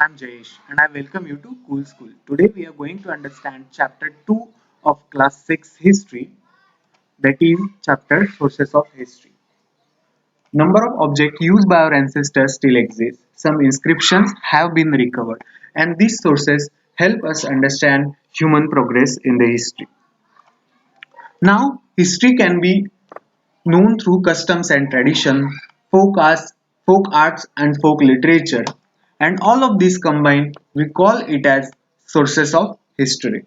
am Jayesh and I welcome you to Cool School. Today we are going to understand chapter 2 of class 6 history, that is chapter sources of history. Number of objects used by our ancestors still exist. Some inscriptions have been recovered and these sources help us understand human progress in the history. Now history can be known through customs and tradition, folk arts and folk literature, and all of these combined, we call it as sources of history.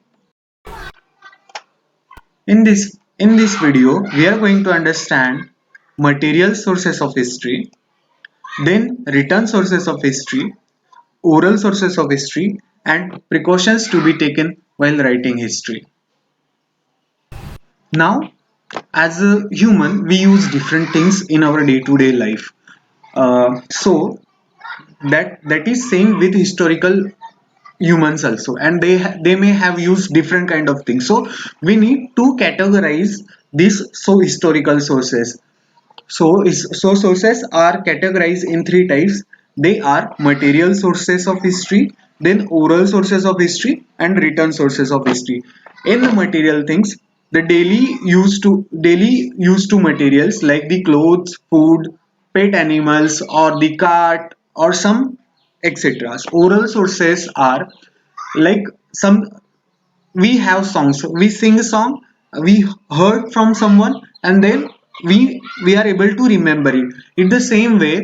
In this video, we are going to understand material sources of history, then written sources of history, oral sources of history, and precautions to be taken while writing history. Now, as a human, we use different things in our day-to-day life. So that is same with historical humans also, and they may have used different kind of things. So we need to categorize these historical sources. So sources are categorized in three types. They are material sources of history, then oral sources of history, and written sources of history. In the material things, the daily used to materials like the clothes, food, pet animals, or the cart, or some etc. Oral sources are like some, we have songs, we sing a song, we heard from someone, and then we are able to remember it. In the same way,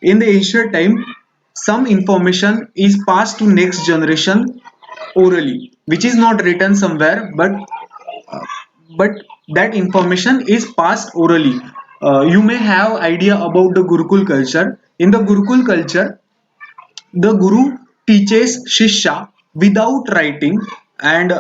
in the ancient time, some information is passed to next generation orally, which is not written somewhere, but that information is passed orally. You may have idea about the Gurukul culture. In the Gurukul culture, the guru teaches shishya without writing, and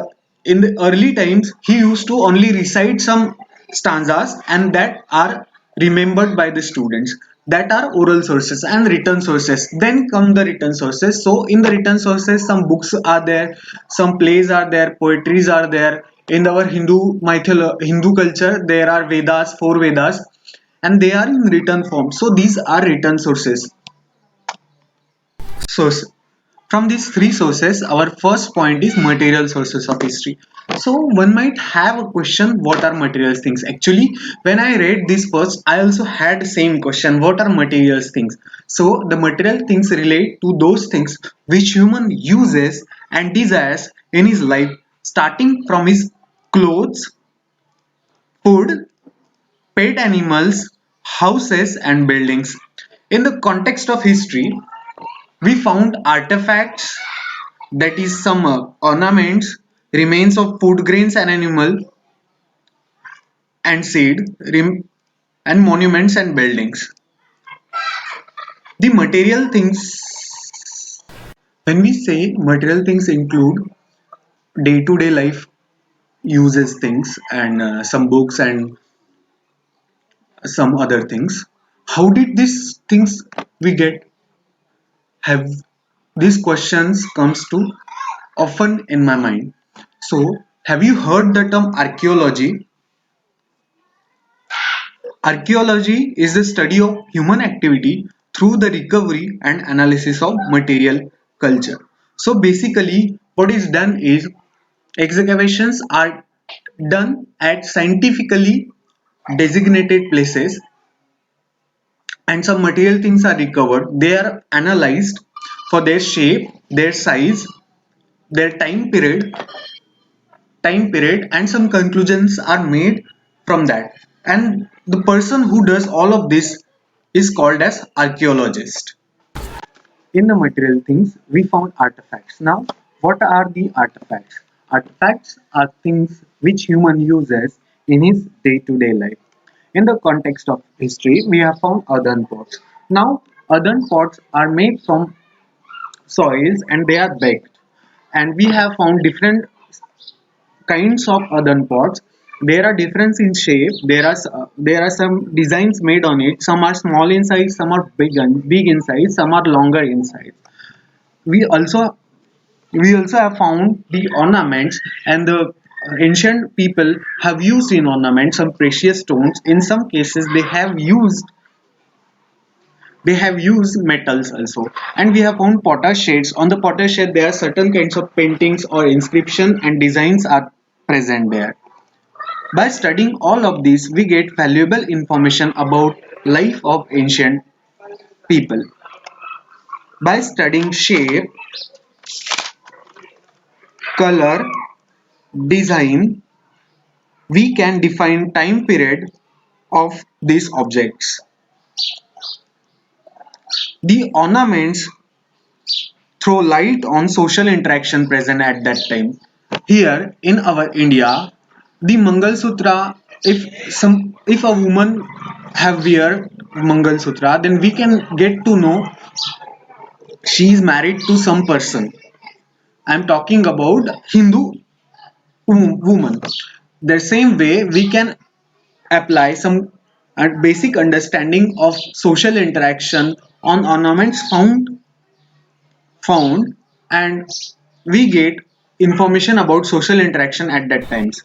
in the early times he used to only recite some stanzas and that are remembered by the students. That are oral sources. And written sources, then come the written sources. So in the written sources, some books are there, some plays are there, poetries are there. In our Hindu culture, there are Vedas, four Vedas, and they are in written form. So these are written sources. Source. From these three sources, our first point is material sources of history. So one might have a question, what are material things? Actually, when I read this first, I also had same question, what are material things? So the material things relate to those things which human uses and desires in his life, starting from his clothes, food, pet animals, houses and buildings. In the context of history, we found artifacts, that is some ornaments, remains of food grains and animal and seed, and monuments and buildings. The material things, when we say material things, include day-to-day life uses things and some books and some other things. How did these things we get? Have these questions comes to often in my mind. So have you heard the term archaeology? Archaeology is the study of human activity through the recovery and analysis of material culture. So basically, what is done is excavations are done at scientifically designated places, and some material things are recovered. They are analyzed for their shape, their size, their time period, and some conclusions are made from that. And the person who does all of this is called as archaeologist. In the material things, we found artifacts. Now what are the artifacts? Artifacts are things which human uses in his day-to-day life. In the context of history, we have found earthen pots. Now earthen pots are made from soils and they are baked, and we have found different kinds of earthen pots. There are difference in shape. There are some designs made on it. Some are small in size, some are big in size, some are longer in size. We also we also have found the ornaments, and the ancient people have used in ornaments some precious stones. In some cases, they have used They have used metals also, and we have found potter shades. On the potter shade, there are certain kinds of paintings or inscription and designs are present there. By studying all of these, we get valuable information about life of ancient people. By studying shape, color, design, we can define time period of these objects. The ornaments throw light on social interaction present at that time. Here in our India, the Mangal Sutra, if a woman have wear Mangal Sutra, then we can get to know she is married to some person. I'm talking about Hindu woman. The same way we can apply some basic understanding of social interaction on ornaments found, and we get information about social interaction at that times.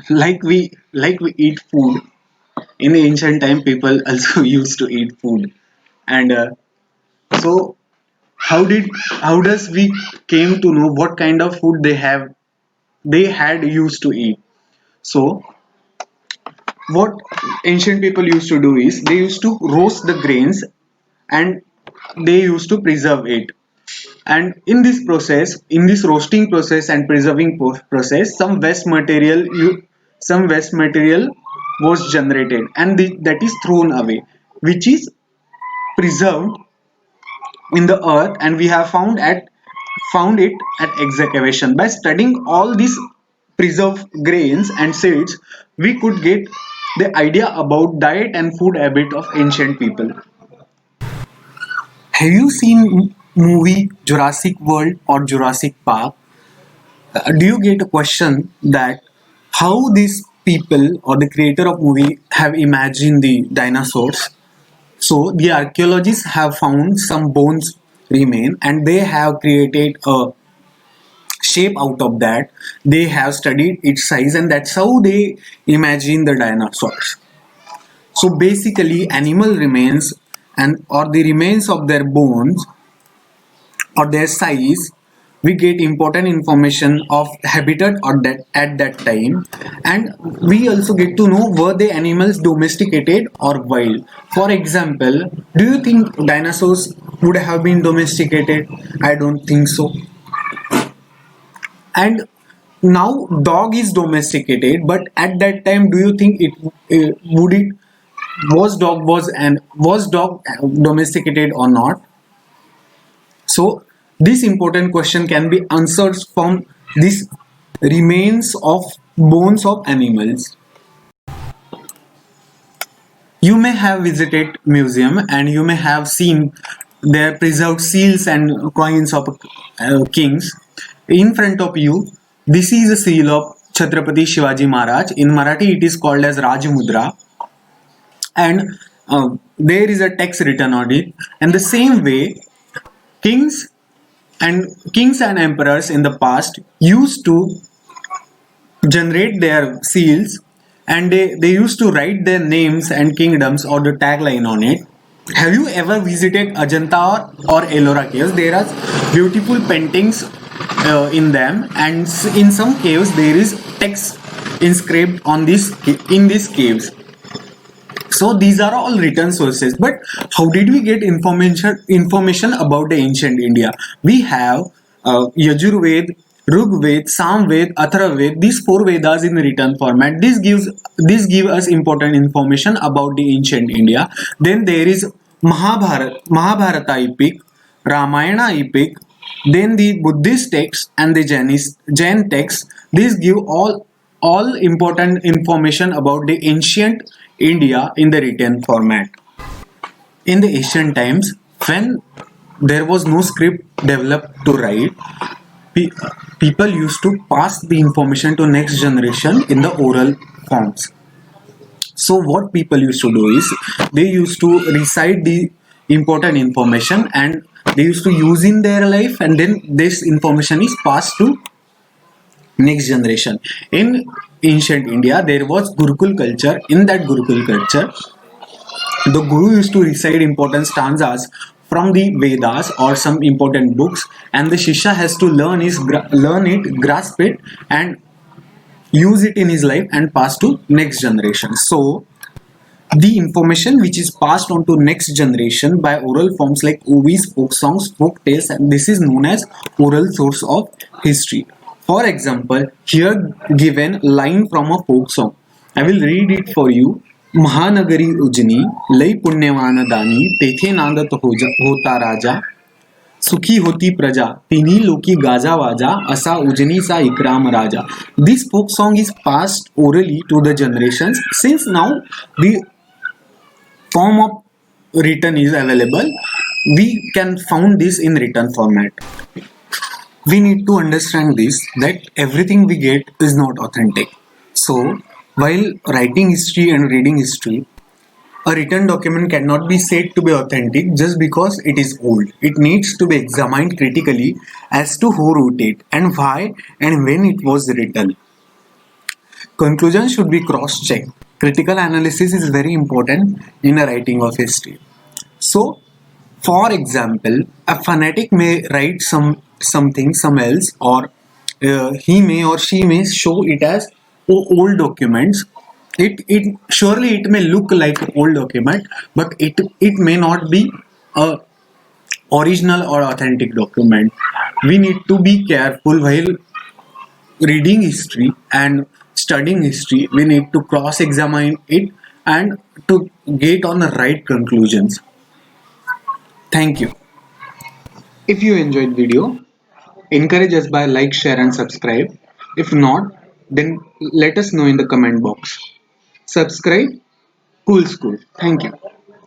Like we eat food in the ancient time, people also used to eat food, and so how does we came to know what kind of food they had used to eat. So what ancient people used to do is they used to roast the grains, and they used to preserve it. And in this roasting process and preserving process, some waste material was generated, and that is thrown away, which is preserved in the earth, and we have found it at excavation. By studying all these preserved grains and seeds, we could get the idea about diet and food habit of ancient people. Have you seen movie Jurassic World or Jurassic Park? Do you get a question that how these people or the creator of movie have imagined the dinosaurs? So the archaeologists have found some bones remain, and they have created a shape out of that. They have studied its size, and that's how they imagine the dinosaurs. So basically animal remains and or the remains of their bones or their size, we get important information of habitat or at that time, and we also get to know were the animals domesticated or wild. For example, do you think dinosaurs would have been domesticated? I don't think so. And now dog is domesticated, but at that time, do you think would it was dog domesticated or not? So this important question can be answered from these remains of bones of animals. You may have visited museum and you may have seen their preserved seals and coins of kings. In front of you, this is a seal of Chhatrapati Shivaji Maharaj. In Marathi, it is called as Rajmudra, and there is a text written on it. And the same way, kings kings and emperors in the past used to generate their seals, and they used to write their names and kingdoms or the tagline on it. Have you ever visited Ajanta or Ellora caves? There are beautiful paintings in them, and in some caves there is text inscribed on this in these caves. So these are all written sources. But how did we get information about the ancient India? We have Yajurved, Rigved, Samved, Atharvaved, these four Vedas in written format. This give us important information about the ancient India. Then there is Mahabharata epic, Ramayana epic, then the Buddhist text and the Jain text. These give all important information about the ancient India in the written format. In the ancient times, when there was no script developed to write, pe- people used to pass the information to next generation in the oral forms. So what people used to do is they used to recite the important information, and they used to use in their life, and then this information is passed to next generation. In ancient India, there was Gurukul culture. In that Gurukul culture, The guru used to recite important stanzas from the Vedas or some important books, and the Shishya has to learn it, grasp it, and use it in his life and pass to next generation. So the information which is passed on to next generation by oral forms like OVs, folk songs, folk tales, and this is known as oral source of history. For example, here given line from a folk song. I will read it for you. Mahanagari Ujani लई पुण्यवान दानी तेथे नांदत होता राजा सुखी होती प्रजा तिन्ही लोकी Gaza वाजा असा उजनीचा इकराम राजा. This folk song is passed orally to the generations. Since now the form of written is available, we can found this in written format. We need to understand this, that everything we get is not authentic. So while writing history and reading history, a written document cannot be said to be authentic just because it is old. It needs to be examined critically as to who wrote it and why and when it was written. Conclusion should be cross-checked. Critical analysis is very important in a writing of history. So, for example, a fanatic may write something some else, or he may or she may show it as old documents. It surely it may look like an old document, but it may not be a original or authentic document. We need to be careful while reading history and studying history. We need to cross examine it and to get on the right conclusions. Thank you. If you enjoyed video, encourage us by like, share and subscribe. If not, then let us know in the comment box. Subscribe. Cool School. Thank you.